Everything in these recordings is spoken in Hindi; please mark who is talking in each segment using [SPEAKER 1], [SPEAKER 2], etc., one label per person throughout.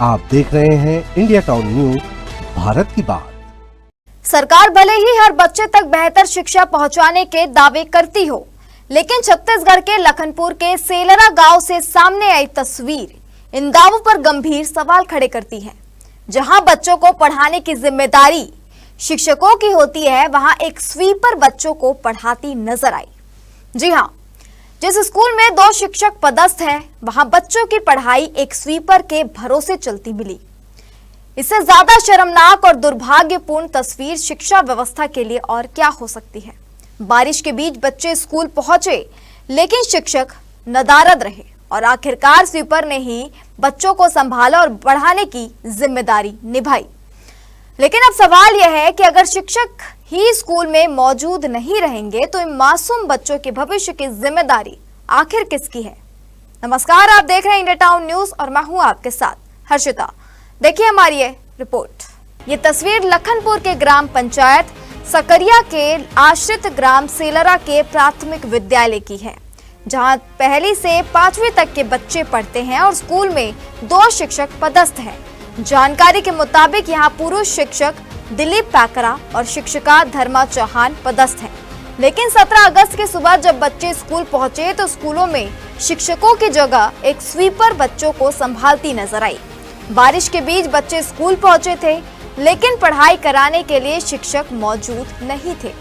[SPEAKER 1] आप देख रहे हैं इंडिया टाउन न्यूज, भारत की बात।
[SPEAKER 2] सरकार भले ही हर बच्चे तक बेहतर शिक्षा पहुंचाने के दावे करती हो, लेकिन छत्तीसगढ़ के लखनपुर के सेलरा गांव से सामने आई तस्वीर इन दावों पर गंभीर सवाल खड़े करती है। जहां बच्चों को पढ़ाने की जिम्मेदारी शिक्षकों की होती है, वहां एक स्वीपर बच्चों को पढ़ाती नजर आई। जी हां, जिस स्कूल में 2 शिक्षक पदस्थ हैं, वहां बच्चों की पढ़ाई एक स्वीपर के भरोसे चलती मिली। इससे ज्यादा शर्मनाक और दुर्भाग्यपूर्ण तस्वीर शिक्षा व्यवस्था के लिए और क्या हो सकती है। बारिश के बीच बच्चे स्कूल पहुंचे, लेकिन शिक्षक नदारद रहे और आखिरकार स्वीपर ने ही बच्चों को संभाला और पढ़ाने की जिम्मेदारी निभाई। लेकिन अब सवाल यह है कि अगर शिक्षक ही स्कूल में मौजूद नहीं रहेंगे तो इन मासूम बच्चों के भविष्य की जिम्मेदारी आखिर किसकी है। नमस्कार, आप देख रहे हैं इंडिया टाउन न्यूज और मैं हूं आपके साथ हर्षिता। देखिए हमारी ये रिपोर्ट। ये तस्वीर लखनपुर के ग्राम पंचायत सकरिया के आश्रित ग्राम सेलरा के प्राथमिक विद्यालय की है, जहां पहली से 5वीं तक के बच्चे पढ़ते हैं और स्कूल में 2 शिक्षक पदस्थ हैं। जानकारी के मुताबिक यहां पुरुष शिक्षक दिलीप पैकरा और शिक्षिका धर्मा चौहान पदस्थ हैं। लेकिन 17 अगस्त की सुबह जब बच्चे स्कूल पहुंचे तो स्कूलों में शिक्षकों की जगह एक स्वीपर बच्चों को संभालती नजर आई। बारिश के बीच बच्चे स्कूल पहुंचे थे, लेकिन पढ़ाई कराने के लिए शिक्षक मौजूद नहीं थे।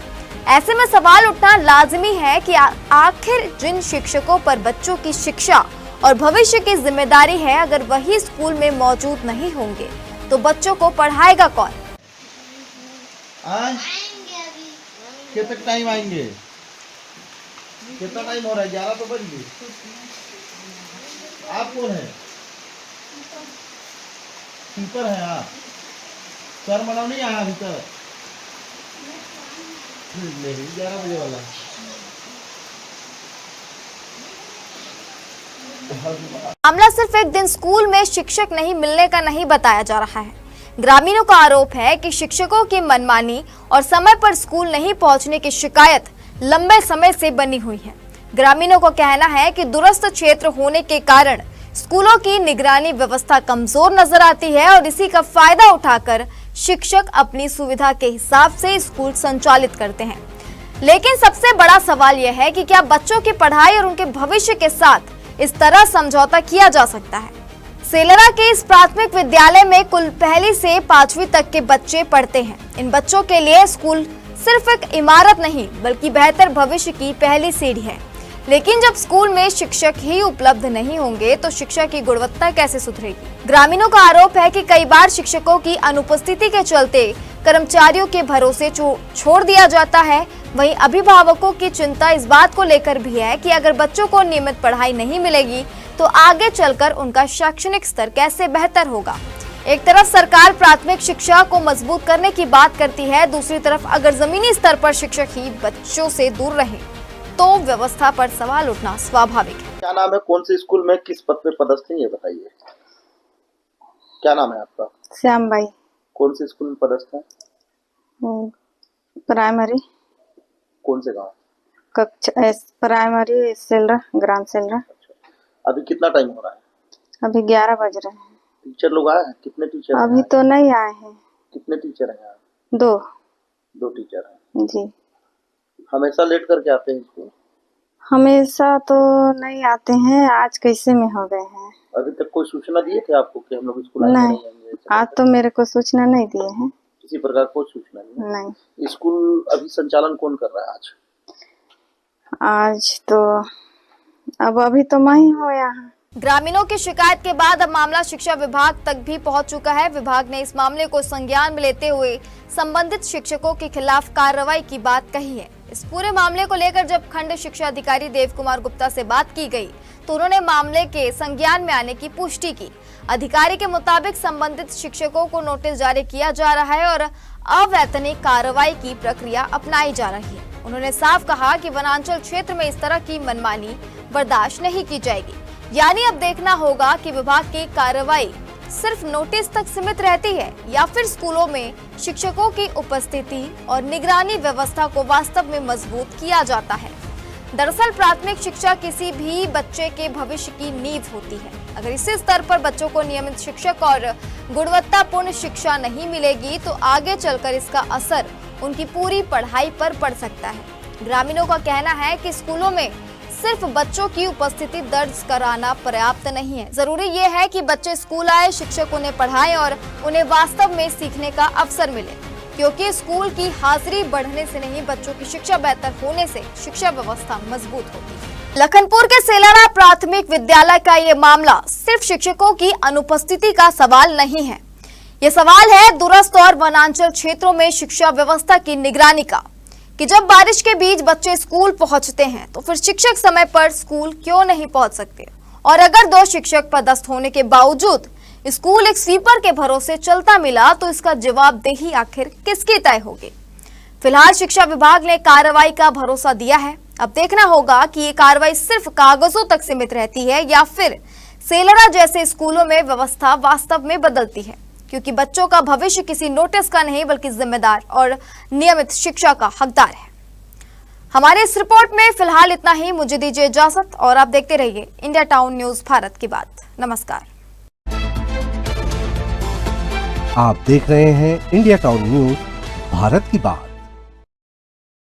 [SPEAKER 2] ऐसे में सवाल उठना लाजमी है कि आखिर जिन शिक्षकों पर बच्चों की शिक्षा और भविष्य की जिम्मेदारी है, अगर वही स्कूल में मौजूद नहीं होंगे तो बच्चों को पढ़ाएगा कौन।
[SPEAKER 3] कितना टाइम आएंगे? कितना टाइम हो रहा है? 11 तो बज गए। आप कौन है? कीपर है आप? सर मना नहीं आया अभी तक? नहीं, 11 बजे वाला।
[SPEAKER 2] मामला सिर्फ एक दिन स्कूल में शिक्षक नहीं मिलने का नहीं बताया जा रहा है। ग्रामीणों का आरोप है कि शिक्षकों की मनमानी और समय पर स्कूल नहीं पहुंचने की शिकायत लंबे समय से बनी हुई है। ग्रामीणों को कहना है कि दूरस्थ क्षेत्र होने के कारण स्कूलों की निगरानी व्यवस्था कमजोर नजर आती है और इसी का फायदा उठाकर शिक्षक अपनी सुविधा के हिसाब से स्कूल संचालित करते हैं। लेकिन सबसे बड़ा सवाल यह है कि क्या बच्चों की पढ़ाई और उनके भविष्य के साथ इस तरह समझौता किया जा सकता है। सेलरा के इस प्राथमिक विद्यालय में कुल 1 से 5वीं तक के बच्चे पढ़ते हैं। इन बच्चों के लिए स्कूल सिर्फ एक इमारत नहीं बल्कि बेहतर भविष्य की पहली सीढ़ी है। लेकिन जब स्कूल में शिक्षक ही उपलब्ध नहीं होंगे तो शिक्षा की गुणवत्ता कैसे सुधरेगी। ग्रामीणों का आरोप है कि कई बार शिक्षकों की अनुपस्थिति के चलते कर्मचारियों के भरोसे छोड़ दिया जाता है। वहीं अभिभावकों की चिंता इस बात को लेकर भी है कि अगर बच्चों को नियमित पढ़ाई नहीं मिलेगी तो आगे चलकर उनका शैक्षणिक स्तर कैसे बेहतर होगा। एक तरफ सरकार प्राथमिक शिक्षा को मजबूत करने की बात करती है, दूसरी तरफ अगर जमीनी स्तर पर शिक्षक ही बच्चों से दूर रहे तो व्यवस्था पर सवाल उठना स्वाभाविक है।
[SPEAKER 3] क्या नाम है? कौन से स्कूल में किस पद पे पदस्थ हैं ये बताइए। क्या नाम है आपका?
[SPEAKER 4] श्याम भाई।
[SPEAKER 3] कौन से स्कूल में पदस्थ हैं?
[SPEAKER 4] प्राइमरी।
[SPEAKER 3] कौन से गांव?
[SPEAKER 4] कक्षा प्राइमरी सेलरा, ग्राम सेलरा।
[SPEAKER 3] अभी कितना टाइम हो रहा है?
[SPEAKER 4] अभी 11 बज रहे हैं।
[SPEAKER 3] टीचर लोग आए हैं? कितने टीचर हैं?
[SPEAKER 4] अभी तो नहीं आए हैं।
[SPEAKER 3] कितने टीचर हैं यहाँ?
[SPEAKER 4] 2
[SPEAKER 3] टीचर हैं
[SPEAKER 4] जी।
[SPEAKER 3] हमेशा लेट करके आते हैं स्कूल?
[SPEAKER 4] हमेशा तो नहीं आते हैं, आज कैसे में हो गए हैं।
[SPEAKER 3] अभी तक कोई सूचना दिए थे आपको कि हम लोग स्कूल आएंगे
[SPEAKER 4] नहीं, आज तो मेरे को सूचना नहीं दिए हैं।
[SPEAKER 3] किसी प्रकार कोई सूचना
[SPEAKER 4] नहीं।
[SPEAKER 3] स्कूल अभी संचालन कौन कर रहा है
[SPEAKER 4] आज तो अभी तो मैं ही हूँ यहाँ।
[SPEAKER 2] ग्रामीणों की शिकायत के बाद अब मामला शिक्षा विभाग तक भी पहुंच चुका है। विभाग ने इस मामले को संज्ञान में लेते हुए संबंधित शिक्षकों के खिलाफ कार्रवाई की बात कही है। इस पूरे मामले को लेकर जब खंड शिक्षा अधिकारी देव कुमार गुप्ता से बात की गई तो उन्होंने मामले के संज्ञान में आने की पुष्टि की। अधिकारी के मुताबिक संबंधित शिक्षकों को नोटिस जारी किया जा रहा है और अवैतनिक कार्रवाई की प्रक्रिया अपनाई जा रही है। उन्होंने साफ कहा कि वनांचल क्षेत्र में इस तरह की मनमानी बर्दाश्त नहीं की जाएगी। यानी अब देखना होगा कि विभाग की कार्रवाई सिर्फ नोटिस तक सीमित रहती है या फिर स्कूलों में शिक्षकों की उपस्थिति और निगरानी व्यवस्था को वास्तव में मजबूत किया जाता है। दरअसल प्राथमिक शिक्षा किसी भी बच्चे के भविष्य की नींव होती है। अगर इसी स्तर पर बच्चों को नियमित शिक्षक और गुणवत्तापूर्ण शिक्षा नहीं मिलेगी तो आगे चलकर इसका असर उनकी पूरी पढ़ाई पर पड़ सकता है। ग्रामीणों का कहना है कि स्कूलों में सिर्फ बच्चों की उपस्थिति दर्ज कराना पर्याप्त नहीं है। जरूरी ये है कि बच्चे स्कूल आए, शिक्षक उन्हें पढ़ाएं और उन्हें वास्तव में सीखने का अवसर मिले, क्योंकि स्कूल की हाजिरी बढ़ने से नहीं, बच्चों की शिक्षा बेहतर होने से शिक्षा व्यवस्था मजबूत होती है। लखनपुर के सेलारा प्राथमिक विद्यालय का ये मामला सिर्फ शिक्षकों की अनुपस्थिति का सवाल नहीं है, ये सवाल है दूरस्थ और वनांचल क्षेत्रों में शिक्षा व्यवस्था की निगरानी का, कि जब बारिश के बीच बच्चे स्कूल पहुंचते हैं तो फिर शिक्षक समय पर स्कूल क्यों नहीं पहुंच सकते, और अगर 2 शिक्षक पदस्थ होने के बावजूद स्कूल एक स्वीपर के भरोसे चलता मिला तो इसका जवाबदेही आखिर किसकी तय होगी। फिलहाल शिक्षा विभाग ने कार्रवाई का भरोसा दिया है। अब देखना होगा कि ये कार्रवाई सिर्फ कागजों तक सीमित रहती है या फिर सेलरा जैसे स्कूलों में व्यवस्था वास्तव में बदलती है, क्योंकि बच्चों का भविष्य किसी नोटिस का नहीं बल्कि जिम्मेदार और नियमित शिक्षा का हकदार है। हमारे इस रिपोर्ट में फिलहाल इतना ही। मुझे दीजिए इजाजत और आप देखते रहिए इंडिया टाउन न्यूज भारत की बात। नमस्कार।
[SPEAKER 1] आप देख रहे हैं इंडिया टाउन न्यूज भारत की बात।